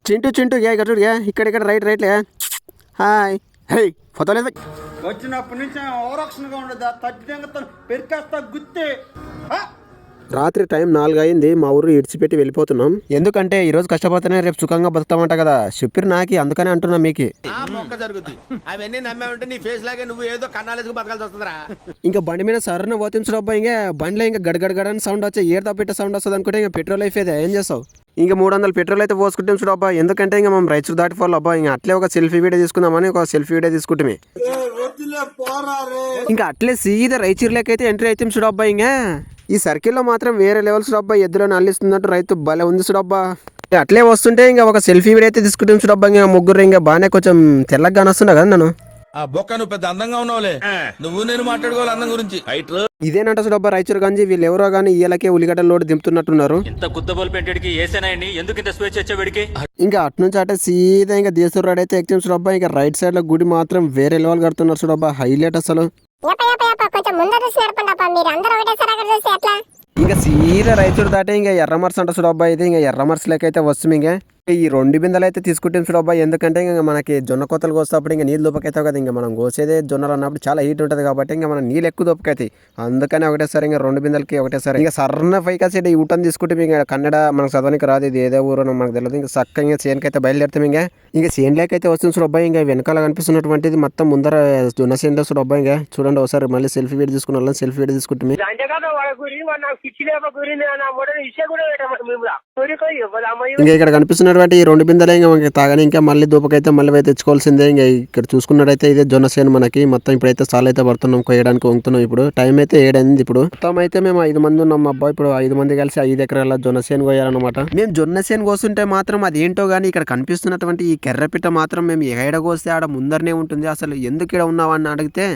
చింటూ చింటూ ఇక్కడ చూడు ఇక్కడ రైట్ రైట్లే. హాయ్ హే ఫోటో లేదు వచ్చినప్పటి నుంచి ఓరక్షణగా ఉండదు తగ్గితే పెరికేస్తా గుత్తే. రాత్రి టైం 4 అయింది. మా ఊరు ఇడిచిపెట్టి వెళ్ళిపోతున్నాం. ఎందుకంటే ఈరోజు కష్టపడితేనే రేపు సుఖంగా బతుకుతామంట కదా చెప్పిరు నాకి, అందుకనే అంటున్నా మీకు. అవన్నీ నమ్మే ఉంటే నీ ఫేస్ లాగే నువ్వు ఏదో కన్నాలేసుకు బతకాల్సి వస్తుందిరా. ఇంకా బండి మీద సరణ పోతించడం అబ్బా, ఇంకా బండిలో ఇంకా గడగడగడని సౌండ్ వచ్చే ఏర్ తప్పిట్ట సౌండ్ వస్తుంది అనుకుంటే ఇంకా పెట్రోల్ అయిపోయేది. ఏం చేస్తావు? ఇంకా 300 పెట్రోల్ అయితే పోసుకుంటాం చూడు అబ్బా. ఎందుకంటే ఇంకా మనం రైతులు దాటిపోవాలి అబ్బా. ఇంకా అట్లే ఒక సెల్ఫీ వీడియో తీసుకుందామని ఒక సెల్ఫీ వీడియో తీసుకుంటామే. ఇంకా అట్లే సీదా రైచూర్లోకైతే ఎంట్రీ అయితే చూడు అబ్బా. ఇంకా ఈ సర్కిల్లో మాత్రం వేరే లెవెల్స్ డబ్బా, ఎద్దులో అల్లిస్తున్నట్టు రైతు భలే ఉంది చూడబ్బా. అట్లే వస్తుంటే ఇంకా ఒక సెల్ఫీ వీడియో అయితే తీసుకుంటాం చూడబ్బా. ఇంకా ముగ్గురు ఇంకా బాగానే కొంచెం తెల్లగా కానొస్తున్నా కదా నన్ను. ఆ బొక్క నువ్వు పెద్ద అందంగా ఉన్నావులే, నువ్వు నేను మాట్లాడుకోవాలి అందం గురించి. ఇదేనంట చూడబ్బా రైచూర్ గంజి. వీళ్ళు ఎవరో గానీ వీళ్ళకే ఉల్లిగడ్డల లోడ్ దింపుతున్నట్టున్నారు. ఇంకా అటు నుంచి అటే సీదా ఇంకా దేశూర్ రోడ్ అయితే ఎక్కించు చూడబ్బా. ఇంకా రైట్ సైడ్ లో గుడి మాత్రం వేరే లెవెల్ కడుతున్నారు చూడబ్బా. హైలైట్ అసలు. ఇంకా సీదా రైచూరు దాటే ఇంకా ఎర్రమర్స్ అంట చూడబ్బా. ఇది ఇంకా ఎర్రమర్స్ లెక్కైతే వస్తుంది. ఇంకా ఈ 2 బిందెలు అయితే తీసుకుంటాం చూడబ్బా. ఎందుకంటే ఇంకా మనకి జొన్న కొత్తలు కోసేటప్పుడు ఇంకా నీళ్ళు దొప్పకైతావు కదా. ఇంకా మనం కోసేదే జొన్నలు అన్నప్పుడు చాలా హీట్ ఉంటుంది కాబట్టి ఇంకా మనం నీళ్ళు ఎక్కువ దొప్పకైతాయి. అందుకని ఒకటేసారి ఇంకా 2 బిందెలకి ఒకటేసారి ఇంకా సర్న పైకాసి ఊటని తీసుకుంటే ఇంకా కన్నడ మనకు చదవనికి రాదు. ఇది ఏదో ఊరో మనకు తెలియదు. ఇంకా చక్కగా ఇంకా చేనుకైతే బయలుదేరుతాం. ఇంకా చేనులోకైతే వస్తుంది చూడబ్బా. ఇంకా వెనకాల కనిపిస్తున్నటువంటిది మొత్తం ముందర జొన్న చేనులో చూడబ్బా. ఇంకా చూడండి ఒకసారి మళ్ళీ సెల్ఫీ వీడియో తీసుకున్న వాళ్ళని సెల్ఫీ వీడియో తీసుకుంటాం. ఇంకా ఇక్కడ కనిపిస్తున్నటువంటి ఈ 2 బిందెలే ఇంకా తాగని ఇంకా మళ్ళీ దూపకైతే మళ్ళీ అయితే తెచ్చుకోవాల్సిందే. ఇంకా ఇక్కడ చూసుకున్నట్టయితే ఇదే జొన్న చేను మనకి. మొత్తం ఇప్పుడైతే చాలా అయితే పడుతున్నాం, కొయ్యడానికి వంగుతున్నాం. ఇప్పుడు టైం అయితే 7 అయింది. ఇప్పుడు మొత్తం అయితే మేము 5 మంది ఉన్నాం అబ్బా. ఇప్పుడు 5 మంది కలిసి 5 ఎకరాల జొన్న చేను కోయాలన్నమాట. మేము జొన్న చేను కోస్తుంటే మాత్రం అది ఏంటో గానీ ఇక్కడ కనిపిస్తున్నటువంటి ఈ కెర్రపిట్ట మాత్రం మేము ఏడ కోస్తే ఆడ ముందరనే ఉంటుంది. అసలు ఎందుకు ఇక్కడ ఉన్నావని అడిగితే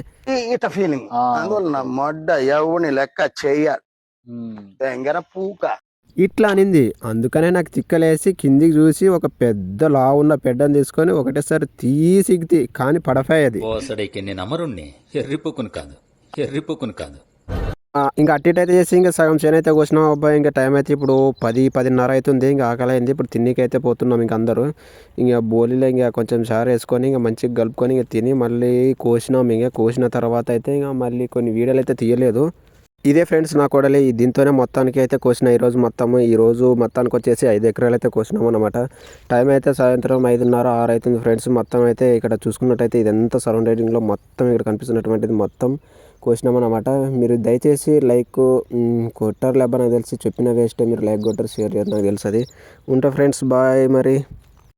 ఇట ఫీలింగ్ అందువల్ల మొడ్డ ఎవని లెక్క చెయ్యాలి పూక ఇట్లా అనింది. అందుకనే నాకు చిక్కలేసి కిందికి చూసి ఒక పెద్ద లావున్న పెడ్డని తీసుకొని ఒకటేసారి తీసిగితి కానీ పడఫాయది. ఇంకా అట్టిటైతే చేసి ఇంకా సగం చేను అయితే కోసినాం అబ్బాయి. ఇంకా టైం అయితే ఇప్పుడు 10-10:30 అవుతుంది. ఇంకా ఆకలి అయింది. ఇప్పుడు తిన్నికైతే పోతున్నాం. ఇంకా అందరూ ఇంకా బోలీలో ఇంకా కొంచెం చారు వేసుకొని ఇంకా మంచిగా కలుపుకొని ఇంకా తిని మళ్ళీ కోసినాం. ఇంకా కోసిన తర్వాత అయితే ఇంకా మళ్ళీ కొన్ని వీడియోలు అయితే తీయలేదు. ఇదే ఫ్రెండ్స్ నా కోడలి. దీంతోనే మొత్తానికి అయితే కోసిన ఈరోజు మొత్తానికి వచ్చేసి 5 ఎకరాలు అయితే కోసినాం అనమాట. టైం అయితే సాయంత్రం 5:30-6 అవుతుంది ఫ్రెండ్స్. మొత్తం అయితే ఇక్కడ చూసుకున్నట్టయితే ఇదంతా సరౌండింగ్లో మొత్తం ఇక్కడ కనిపిస్తున్నటువంటిది మొత్తం కోసినామన్నమాట. మీరు దయచేసి లైక్ కొట్టారు లేబా నాకు తెలిసి చెప్పిన వేస్ట్. మీరు లైక్ కొట్టారు, షేర్ చేయరు నాకు తెలుసు. అది ఉంటా ఫ్రెండ్స్, బాయ్ మరి.